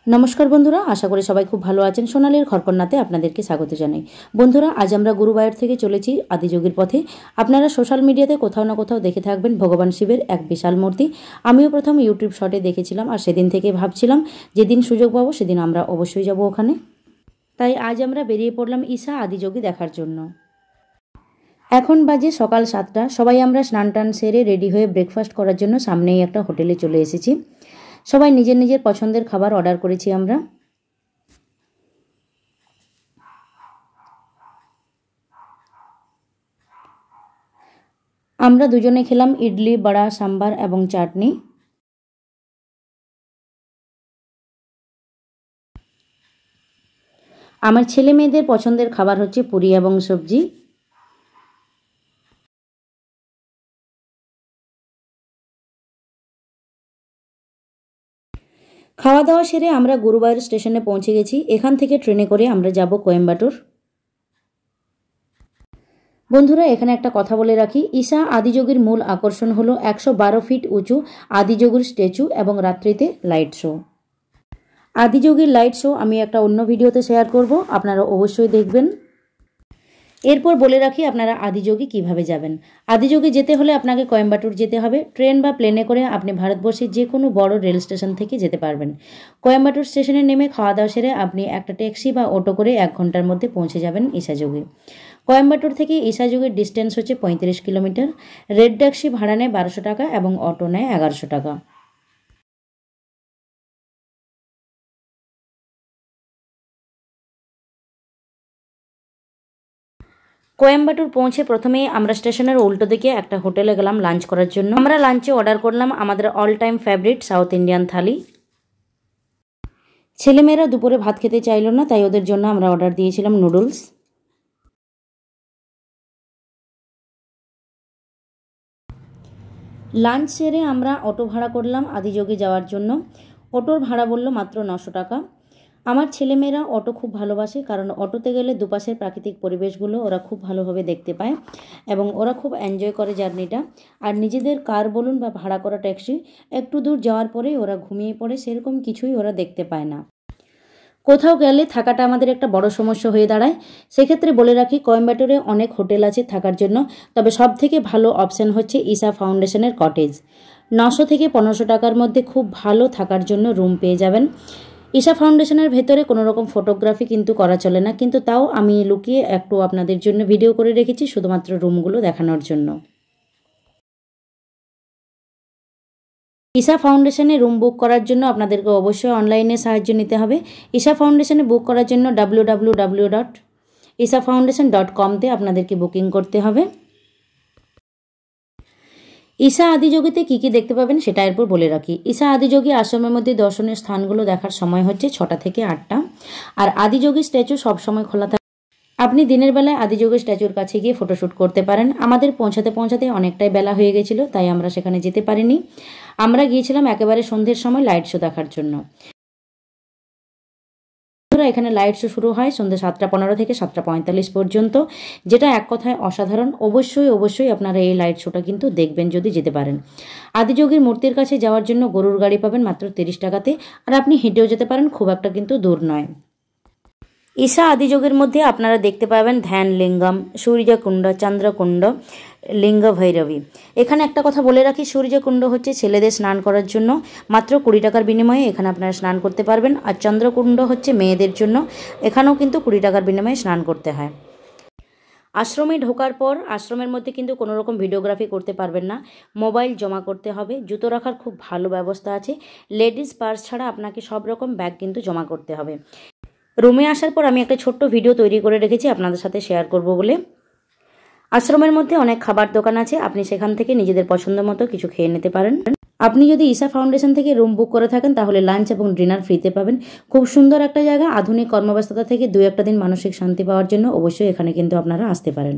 नमस्कार बंधुरा आशा करी सबाई खूब भालो आछेन। सोनालीर घरकन्नाते आपनादेरके स्वागत जानाई। बंधुरा आज आमरा गुरुबायूर थेके चलेछि आदियोगीर पथे। आपनारा सोशल मीडियाते कोथाओ ना कोथाओ देखे थाकबेन भगवान शिवेर एक विशाल मूर्ति। आमिओ प्रथम यूट्यूब शर्टे देखेछिलाम आर सेदिन थेके भाबछिलाम जेदिन सुयोग पाबो सेदिन आमरा अवश्यई जाबो ओखाने। ताई आज आमरा बेरिये पड़लाम ईशा आदियोगी देखार जोन्नो। এখন বাজে সকাল 7টা। সবাই আমরা স্নান টান সেরে রেডি হয়ে ব্রেকফাস্ট করার জন্য সামনেই একটা হোটেলে চলে এসেছি। সবাই নিজের নিজের পছন্দের খাবার অর্ডার করেছি আমরা। আমরা দুজনে খেলাম ইডলি, বড়া, সাম্বার এবং চাটনি। আমার ছেলে মেয়েদের পছন্দের খাবার হচ্ছে পুরি এবং সবজি। খাওয়া দাওয়া সেরে আমরা গুরুবায়ুর স্টেশনে পৌঁছে গেছি। এখান থেকে ট্রেনে করে আমরা যাব কোয়েম্বাটুর। বন্ধুরা এখানে একটা কথা বলে রাখি, ঈশা আদিযোগীর মূল আকর্ষণ হলো 112 ফিট উঁচু আদিযোগীর স্ট্যাচু এবং রাত্রিতে লাইট শো। আদিযোগীর লাইট শো আমি একটা অন্য ভিডিওতে শেয়ার করব, আপনারা অবশ্যই দেখবেন। এরপর বলে রাখি আপনারা আদিযোগী কিভাবে যাবেন। আদিযোগী যেতে হলে আপনাকে কোয়েম্বাটুর যেতে হবে। ট্রেন বা প্লেনে করে আপনি ভারতবর্ষের যে কোনো বড় রেল স্টেশন থেকে যেতে পারবেন। কোয়েম্বাটুর স্টেশনে নেমে খাওয়া দাওয়া সেরে আপনি একটা ট্যাক্সি বা অটো করে 1 ঘন্টার মধ্যে পৌঁছে যাবেন ঈশাযোগী। কোয়েম্বাটুর থেকে ঈশাযোগীর ডিস্টেন্স হচ্ছে 35 কিলোমিটার। রেড ট্যাক্সি ভাড়া নেয় 1200 টাকা এবং অটো নেয় 1100 টাকা। কোয়েম্বাটুর পৌঁছে প্রথমেই আমরা স্টেশনের উল্টো দিকে একটা হোটেলে গেলাম লাঞ্চ করার জন্য। আমরা লাঞ্চে অর্ডার করলাম আমাদের all time favourite South Indian thali. ছেলেমেয়েরা দুপুরে ভাত খেতে চাইল না, তাই ওদের জন্য আমরা অর্ডার দিয়েছিলাম নুডলস। লাঞ্চ সেরে আমরা অটো ভাড়া করলাম আদিযোগী যাওয়ার জন্য। অটোর ভাড়া বলল মাত্র 900 টাকা। আমার ছেলেমেয়েরা অটো খুব ভালোবাসে, কারণ অটোতে গেলে দুপাশের প্রাকৃতিক পরিবেশগুলো ওরা খুব ভালোভাবে দেখতে পায় এবং ওরা খুব এনজয় করে জার্নিটা। আর নিজেদের কার বলুন বা ভাড়া করা ট্যাক্সি একটু দূর যাওয়ার পরেই ওরা ঘুমিয়ে পড়ে, সেরকম কিছুই ওরা দেখতে পায় না। কোথাও গেলে থাকাটা আমাদের একটা বড় সমস্যা হয়ে দাঁড়ায়। সেক্ষেত্রে বলে রাখি কোয়েম্বাটুরে অনেক হোটেল আছে থাকার জন্য, তবে সব থেকে ভালো অপশান হচ্ছে ঈশা ফাউন্ডেশনের কটেজ। 900 থেকে 1500 টাকার মধ্যে খুব ভালো থাকার জন্য রুম পেয়ে যাবেন। ঈশা ফাউন্ডেশনের ভেতরে কোনো রকম ফটোগ্রাফি কিন্তু করা চলে না, কিন্তু তাও আমি লুকিয়ে একটু আপনাদের জন্য ভিডিও করে রেখেছি শুধুমাত্র রুমগুলো দেখানোর জন্য। ঈশা ফাউন্ডেশনে রুম বুক করার জন্য আপনাদেরকে অবশ্যই অনলাইনে সাহায্য নিতে হবে। ঈশা ফাউন্ডেশনে বুক করার জন্য www.ishafoundation.com-তে আপনাদেরকে বুকিং করতে হবে। ঈশা আদিযোগীতে কী কী দেখতে পাবেন সেটা এরপর বলে রাখি। ঈশা আদিযোগী আশ্রমের মধ্যে দর্শনীয় স্থানগুলো দেখার সময় হচ্ছে 6টা থেকে 8টা। আর আদিযোগী স্ট্যাচু সবসময় খোলা থাকে। আপনি দিনের বেলায় আদিযোগী স্ট্যাচুর কাছে গিয়ে ফটোশ্যুট করতে পারেন। আমাদের পৌঁছাতে অনেকটাই বেলা হয়ে গেছিলো, তাই আমরা সেখানে যেতে পারিনি। আমরা গিয়েছিলাম একেবারে সন্ধ্যের সময় লাইট শো দেখার জন্য। এখানে লাইট শো শুরু হয় সন্ধ্যে 7টা15 থেকে 7টা45 পর্যন্ত, যেটা এক কথায় অসাধারণ। অবশ্যই আপনারা এই লাইট শোটা কিন্তু দেখবেন যদি যেতে পারেন। আদিযোগীর মূর্তির কাছে যাওয়ার জন্য গরুর গাড়ি পাবেন মাত্র 30 টাকাতে, আর আপনি হেঁটেও যেতে পারেন, খুব একটা কিন্তু দূর নয়। ঈশা আদিযোগীর মধ্যে আপনারা দেখতে পাবেন ধ্যান লিঙ্গম, সূর্যকুণ্ড, চন্দ্রকুণ্ড, লিঙ্গ ভৈরবী। এখানে একটা কথা বলে রাখি, সূর্যকুণ্ড হচ্ছে ছেলেদের স্নান করার জন্য, মাত্র 20 টাকার বিনিময়ে এখানে আপনারা স্নান করতে পারবেন। আর চন্দ্রকুণ্ড হচ্ছে মেয়েদের জন্য, এখানেও কিন্তু 20 টাকার বিনিময়ে স্নান করতে হয়। আশ্রমে ঢোকার পর আশ্রমের মধ্যে কিন্তু কোনো রকম ভিডিওগ্রাফি করতে পারবেন না, মোবাইল জমা করতে হবে। জুতো রাখার খুব ভালো ব্যবস্থা আছে। লেডিস পার্স ছাড়া আপনাকে সব রকম ব্যাগ কিন্তু জমা করতে হবে। রুমে আসার পর আমি একটা ছোট্ট ভিডিও তৈরি করে রেখেছি আপনাদের সাথে শেয়ার করব বলে। আশ্রমের মধ্যে অনেক খাবার দোকান আছে, আপনি সেখান থেকে নিজেদের পছন্দ মতো কিছু খেয়ে নিতে পারেন। আপনি যদি ঈশা ফাউন্ডেশন থেকে রুম বুক করে থাকেন তাহলে লাঞ্চ এবং ডিনার ফ্রিতে পাবেন। খুব সুন্দর একটা জায়গা। আধুনিক কর্মব্যস্ততা থেকে 2-1 দিন মানসিক শান্তি পাওয়ার জন্য অবশ্যই এখানে কিন্তু আপনারা আসতে পারেন।